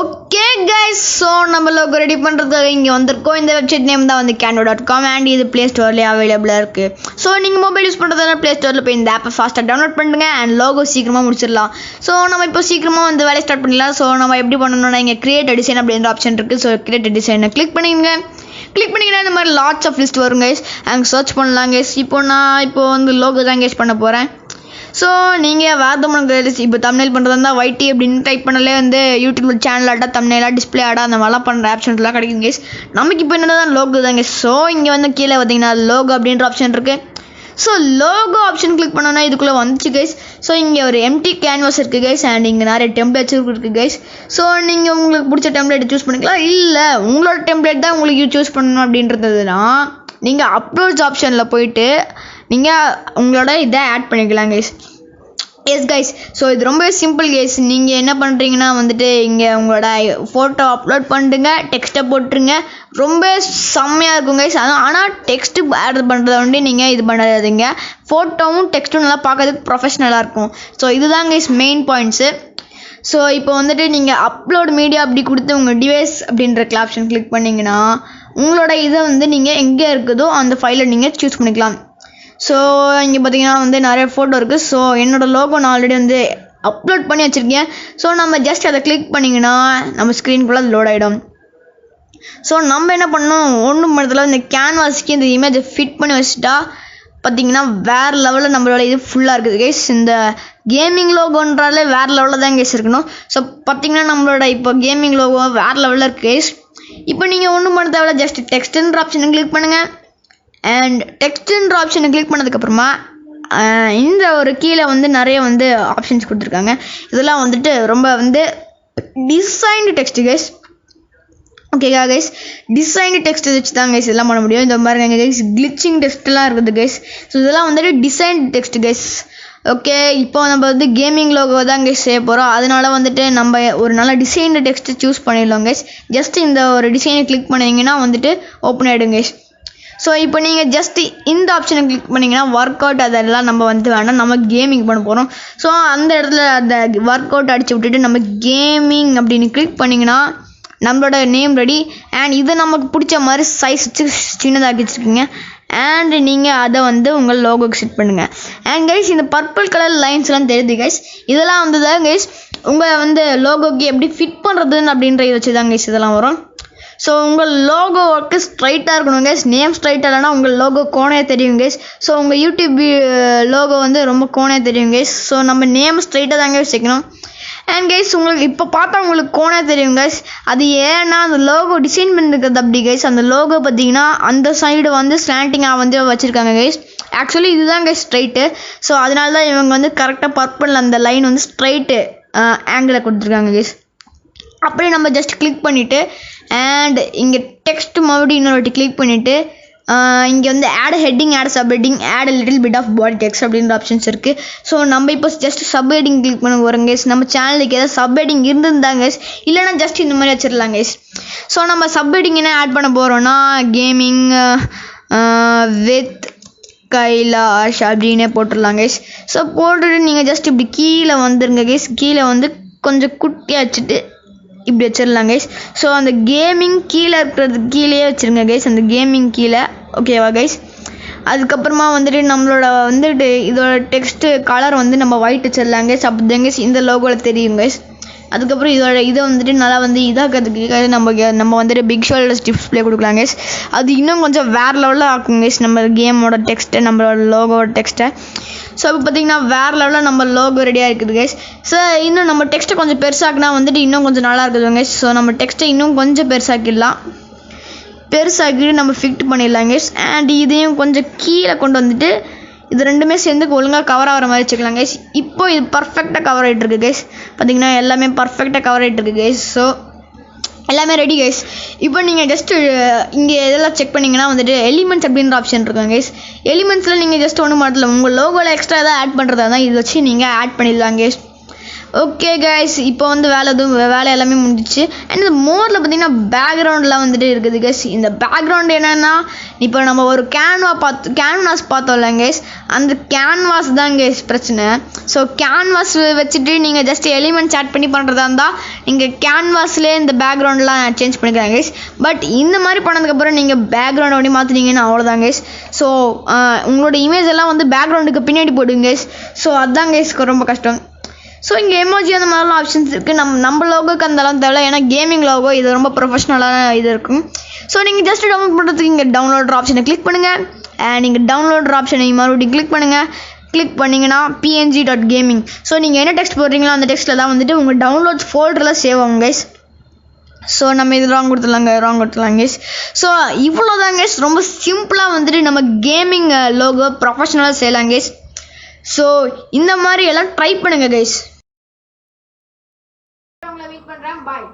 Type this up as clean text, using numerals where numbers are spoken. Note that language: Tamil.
ஓகே கைஸ், ஸோ நம்ம லோகோ ரெடி பண்ணுறதுக்காக இங்கே வந்திருக்கோம். இந்த வெப்சைட் நேம் தான் வந்து canva.com அண்ட் இது ப்ளே ஸ்டோர்லேயே அவைலபிளாக இருக்குது. ஸோ நீங்கள் மொபைல் யூஸ் பண்ணுறதுனால ப்ளே ஸ்டோரில் போய் இந்த ஆப்பை ஃபாஸ்ட்டாக டவுன்லோட் பண்ணுங்க அண்ட் லோகோ சீக்கிரமாக முடிச்சிடலாம். ஸோ நம்ம இப்போ சீக்கிரமாக வந்து வேலையை ஸ்டார்ட் பண்ணிடலாம். ஸோ நம்ம எப்படி பண்ணணும்னா இங்கே கிரியேட் டிசைன் அப்படின்ற ஆப்ஷன் இருக்குது. ஸோ கிரியேட் டிசைனை கிளிக் பண்ணிங்கன்னா இந்த மாதிரி லாட்ஸ் ஆஃப் லிஸ்ட் வரும் கைஸ். அங்கே சர்ச் பண்ணலாம் கைஸ். நான் வந்து லோகோ தான் கைஸ் பண்ண போகிறேன். ஸோ நீங்கள் வேறு இப்போ தம்ப்நெயில் பண்ணுறதா இருந்தால் YT அப்படின்னு டைப் பண்ணாலே வந்து யூடியூப் சேனல் ஆட்டா தம்ப்நெயிலாக டிஸ்பிளே ஆடா அந்த மாதிரிலாம் பண்ணுற ஆப்ஷன்ஸ்லாம் கிடைக்கும் கைஸ். நமக்கு இப்போ என்ன தான் லோகோ தாங்க. ஸோ இங்கே வந்து கீழே பார்த்தீங்கன்னா லோகோ அப்படின்ற ஆப்ஷன் இருக்குது. ஸோ லோகோ ஆப்ஷன் கிளிக் பண்ணோன்னா இதுக்குள்ளே வந்துச்சு கைஸ். ஸோ இங்கே ஒரு எம்டி கேன்வாஸ் இருக்குது கைஸ் அண்ட் இங்கே நிறைய டெம்ப்ளேட்ஸ் இருக்குது கைஸ். ஸோ நீங்கள் உங்களுக்கு பிடிச்ச டெம்ப்ளேட் சூஸ் பண்ணிக்கலாம். இல்லை உங்களோட டெம்ப்ளேட் தான் உங்களுக்கு சூஸ் பண்ணணும் அப்படின்றதுனா நீங்கள் அப்லோட்ஸ் ஆப்ஷனில் போயிட்டு நீங்கள் உங்களோட இதை ஆட் பண்ணிக்கலாம் கைஸ். எஸ் கைஸ், ஸோ இது ரொம்ப சிம்பிள் கைஸ். நீங்கள் என்ன பண்ணுறீங்கன்னா வந்துட்டு இங்கே உங்களோட ஃபோட்டோ அப்லோட் பண்ணிட்டுங்க, டெக்ஸ்ட்டை போட்டுருங்க. ரொம்ப செம்மையாக இருக்கும் கைஸ். ஆனால் டெக்ஸ்ட்டு ஆட் பண்ணுறத வந்து நீங்கள் இது பண்ணாதீங்க. ஃபோட்டோவும் டெக்ஸ்ட்டும் நல்லா பார்க்கறதுக்கு ப்ரொஃபஷ்னலாக இருக்கும். ஸோ இதுதான் கைஸ் மெயின் பாயிண்ட்ஸு. ஸோ இப்போ வந்துட்டு நீங்கள் அப்லோட் மீடியா அப்படி கொடுத்து உங்கள் டிவைஸ் அப்படின்ற ஆப்ஷன் கிளிக் பண்ணிங்கன்னா உங்களோட இதை வந்து நீங்கள் எங்கே இருக்குதோ அந்த ஃபைலை நீங்கள் சூஸ் பண்ணிக்கலாம். ஸோ இங்கே பார்த்தீங்கன்னா வந்து நிறைய ஃபோட்டோ இருக்குது. ஸோ என்னோடய லோகோ நான் ஆல்ரெடி வந்து அப்லோட் பண்ணி வச்சுருக்கேன். ஸோ நம்ம ஜஸ்ட் அதை கிளிக் பண்ணிங்கன்னா நம்ம ஸ்க்ரீனுக்குள்ளே அது லோட் ஆகிடும். ஸோ நம்ம என்ன பண்ணணும், ஒன்றும் பண்ணதில் இந்த கேன்வாஸ்க்கு இந்த இமேஜை ஃபிட் பண்ணி வச்சுட்டா பார்த்திங்கன்னா வேறு லெவலில் நம்மளோட இது ஃபுல்லாக இருக்குது கைஸ். இந்த கேமிங் லோகோன்றாலே வேறு லெவலில் தான் கைஸ் இருக்கணும். ஸோ பார்த்திங்கன்னா நம்மளோட இப்போ கேமிங் லோகோ வேறு லெவலில் இருக்குது கைஸ். இப்போ நீங்கள் ஒன்றும் பண்ண தேவையில்ல, ஜஸ்ட் டெக்ஸ்ட்டுன்ற ஆப்ஷனை கிளிக் பண்ணுங்கள். அண்ட் டெக்ஸ்ட்டுன்ற ஆப்ஷனை கிளிக் பண்ணதுக்கப்புறமா இந்த ஒரு கீழே வந்து நிறைய வந்து ஆப்ஷன்ஸ் கொடுத்துருக்காங்க. இதெல்லாம் வந்துட்டு ரொம்ப வந்து டிசைன்டு டெக்ஸ்ட்டு கைஸ். ஓகேக்கா கைஸ், டிசைன்டு டெக்ஸ்ட் வச்சு தான் கைஸ் இதெல்லாம் பண்ண முடியும். இந்த மாதிரி கைஸ் கிளிச்சிங் டெக்ஸ்ட்லாம் இருக்குது கைஸ். ஸோ இதெல்லாம் வந்துட்டு டிசைன்டு டெக்ஸ்ட் கைஸ். ஓகே, இப்போ நம்ம வந்து கேமிங் லோகோ தான் கைஸ் செய்ய போகிறோம். அதனால வந்துட்டு நம்ம ஒரு நல்ல டிசைன்டு டெக்ஸ்ட்டு சூஸ் பண்ணிடலாம் கைஸ். ஜஸ்ட் இந்த ஒரு டிசைனை கிளிக் பண்ணிங்கன்னா வந்துட்டு ஓப்பன் ஆகிடும் கைஸ். ஸோ இப்போ நீங்கள் ஜஸ்ட் இந்த ஆப்ஷனை கிளிக் பண்ணிங்கன்னா ஒர்க் அவுட் அதெல்லாம் நம்ம வந்து வேணாம், நம்ம கேமிங் பண்ண போகிறோம். ஸோ அந்த இடத்துல அந்த ஒர்க் அவுட் அடித்து விட்டுட்டு நம்ம கேமிங் அப்படின்னு கிளிக் பண்ணிங்கன்னா நம்மளோட நேம் ரெடி. அண்ட் இதை நமக்கு பிடிச்ச மாதிரி சைஸ் வச்சு சின்னதாக்கி வச்சுருக்கீங்க. அண்ட் நீங்கள் அதை வந்து உங்கள் லோகோக்கு செட் பண்ணுங்கள். அண்ட் கைஸ் இந்த பர்பிள் கலர் லைன்ஸ்லாம் தெரியுது கைஸ். இதெல்லாம் வந்து தான் கைஸ் உங்கள் வந்து லோகோக்கு எப்படி ஃபிட் பண்ணுறதுன்னு அப்படின்ற இதை வச்சு தான் கைஸ் இதெல்லாம் வரும். ஸோ உங்கள் லோகோ ஒர்க்கு ஸ்ட்ரைட்டாக இருக்கணும் கைஸ். நேம் ஸ்ட்ரைட்டாக இல்லைனா உங்கள் லோகோ கோணையாக தெரியும் கைஸ். ஸோ உங்கள் யூடியூப் லோகோ வந்து ரொம்ப கோணையாக தெரியும் கைஸ். ஸோ நம்ம நேம் ஸ்ட்ரைட்டாக தாங்க வச்சுக்கணும். அண்ட் கைஸ் உங்களுக்கு இப்போ பார்த்தா உங்களுக்கு கோணையாக தெரியும் கைஸ். அது ஏன்னா அந்த லோகோ டிசைன் பண்ணிருக்கிறது அப்படி கைஸ். அந்த லோகோ பார்த்தீங்கன்னா அந்த சைடு வந்து ஸ்லாண்டிங்காக வந்து வச்சுருக்காங்க கைஸ். ஆக்சுவலி இதுதான் கைஸ் ஸ்ட்ரைட்டு. ஸோ அதனால தான் இவங்க வந்து கரெக்டாக பர்பிள் அந்த லைன் வந்து ஸ்ட்ரைட்டு ஆங்கிளில் கொடுத்துருக்காங்க கைஸ். அப்படியே நம்ம ஜஸ்ட் கிளிக் பண்ணிவிட்டு அண்ட் இங்கே டெக்ஸ்ட் மறுபடியும் இன்னொரு வாட்டி கிளிக் பண்ணிவிட்டு இங்கே வந்து add heading, add subheading, add little bit of body text அப்படின்ற ஆப்ஷன்ஸ் இருக்குது. ஸோ நம்ம இப்போ ஜஸ்ட் சப் ஹெட்டிங் கிளிக் பண்ண போகிறோம் கைஸ். நம்ம சேனலுக்கு ஏதாவது சப் ஹெட்டிங் இருந்திருந்தாங்க கைஸ், இல்லைனா ஜஸ்ட் இந்த மாதிரி வச்சிடலாம் கைஸ். ஸோ நம்ம சப் ஹெட்டிங் என்ன ஆட் பண்ண போகிறோன்னா கேமிங் வித் கைலாஷ் அப்படின்னே போட்டுடலாம் கைஸ். ஸோ போட்டுட்டு நீங்கள் ஜஸ்ட் இப்படி கீழே வந்துருங்க கைஸ். கீழே வந்து கொஞ்சம் குட்டியாக வச்சுட்டு இப்படி வச்சிடலாம் கைஸ். ஸோ அந்த கேமிங் கீழே இருக்கிறது கீழே வச்சுருங்க கைஸ், அந்த கேமிங் கீழே. ஓகேவா கைஸ், அதுக்கப்புறமா வந்துட்டு நம்மளோட வந்துட்டு இதோட டெக்ஸ்ட்டு கலர் வந்து நம்ம ஒயிட் வச்சிடலாம் கைஸ். அப்படி தான் கைஸ் இந்த லோகோவில் தெரியும் கைஸ். அதுக்கப்புறம் இதோட இதை வந்துட்டு நல்லா வந்து இதாக்கிறதுக்கு நம்ம வந்துட்டு பிக் ஷோல்டர்ஸ் டிஸ்பிளே கொடுக்கலாம் கைஸ். அது இன்னும் கொஞ்சம் வேறு லெவலில் ஆக்கும் கைஸ் நம்ம கேமோட டெக்ஸ்ட்டை, நம்மளோட லோகோட டெக்ஸ்ட்டை. ஸோ இப்போ பார்த்திங்கன்னா வேறு லெவலில் நம்ம லோகோ ரெடியாக இருக்குது கைஸ். ஸோ இன்னும் நம்ம டெக்ஸ்ட்டை கொஞ்சம் பெருசாக்கினா வந்துட்டு இன்னும் கொஞ்சம் நல்லா இருக்குது கைஸ். ஸோ நம்ம டெக்ஸ்ட்டை இன்னும் கொஞ்சம் பெருசாக்கிட்டு நம்ம ஃபிட் பண்ணிடலாம் கைஸ். அண்ட் இதையும் கொஞ்சம் கீழே கொண்டு வந்துட்டு இது ரெண்டுமே சேர்ந்து ஒழுங்காக கவர் ஆகிற மாதிரி வச்சுக்கலாம் கைஸ். இப்போ இது பர்ஃபெக்டாக கவர் ஆகிட்டு இருக்குது கைஸ். பார்த்திங்கன்னா எல்லாமே பர்ஃபெக்டாக கவர் ஆகிட்டு இருக்குது கைஸ். ஸோ எல்லாமே ரெடி கைஸ். இப்போ நீங்கள் ஜஸ்ட்டு இங்கே இதெல்லாம் செக் பண்ணிங்கன்னா வந்துட்டு எலிமெண்ட்ஸ் அப்படின்ற ஆப்ஷன் இருக்கும் கைஸ். எலிமெண்ட்ஸில் நீங்கள் ஜஸ்ட் ஒன்றும் மாட்டல உங்கள் லோகோவில் எக்ஸ்ட்ரா எதாவது ஆட் பண்ணுறதா தான் இது வச்சு நீங்கள் ஆட் பண்ணிடலாம் கைஸ். ஓகே கைஸ், இப்போ வந்து வேலை எல்லாமே முடிஞ்சிச்சு. அண்ட் இந்த மோரில் பார்த்தீங்கன்னா பேக்ரவுண்ட்லாம் வந்துட்டு இருக்குது கைஸ். இந்த பேக்ரவுண்ட் என்னென்னா, இப்போ நம்ம ஒரு கேன்வாஸ் பார்த்தோம்ல கைஸ், அந்த கேன்வாஸ் தான் கைஸ் பிரச்சனை. ஸோ கேன்வாஸ் வச்சுட்டு நீங்கள் ஜஸ்ட் எலிமெண்ட்ஸ் ஆட் பண்ணி பண்ணுறதா இருந்தால் நீங்கள் கேன்வாஸ்லேயே இந்த பேக்ரவுண்ட்லாம் சேஞ்ச் பண்ணிக்கிறாங்க கைஸ். பட் இந்த மாதிரி பண்ணதுக்கப்புறம் நீங்கள் பேக்ரவுண்ட் அப்படி மாற்றினீங்கன்னா அவ்வளோதான் கைஸ். ஸோ உங்களோட இமேஜ் எல்லாம் வந்து பேக்ரவுண்டுக்கு பின்னாடி போடுங்க கைஸ். ஸோ அதுதான் கைஸ் ரொம்ப கஷ்டம். ஸோ இங்கே எமோஜி அந்த மாதிரிலாம் ஆப்ஷன்ஸ் இருக்குது. நம்ம லோகோக்கு அந்தளவு தேவை, ஏன்னா கேமிங் லோகோ இது ரொம்ப ப்ரொஃபஷ்னலான இது இருக்கும். ஸோ நீங்கள் ஜஸ்ட் டவுன்லோட் பண்ணுறதுக்கு இங்கே டவுன்லோட் ஆப்ஷனை கிளிக் பண்ணுங்கள். நீங்கள் டவுன்லோட் ஆப்ஷனை மறுபடியும் கிளிக் பண்ணுங்கள். கிளிக் பண்ணிங்கன்னா png.gaming. ஸோ நீங்கள் என்ன டெக்ஸ்ட் போடுறீங்களோ அந்த டெக்ஸ்ட்டில் தான் வந்துட்டு உங்கள் டவுன்லோட்ஸ் ஃபோல்டரில் சேவ் ஆகும் கைஸ். ஸோ நம்ம இது ராங் கொடுத்துடலாம் கைஸ். ஸோ இவ்வளோ தான் கைஸ், ரொம்ப சிம்பிளாக வந்துட்டு நம்ம கேமிங் லோகோ ப்ரொஃபஷ்னலாக செய்யலாம் கைஸ். ஸோ இந்த மாதிரி எல்லாம் ட்ரை பண்ணுங்கள் கைஸ். உங்களை மீட் பண்ணுறேன். பாய்.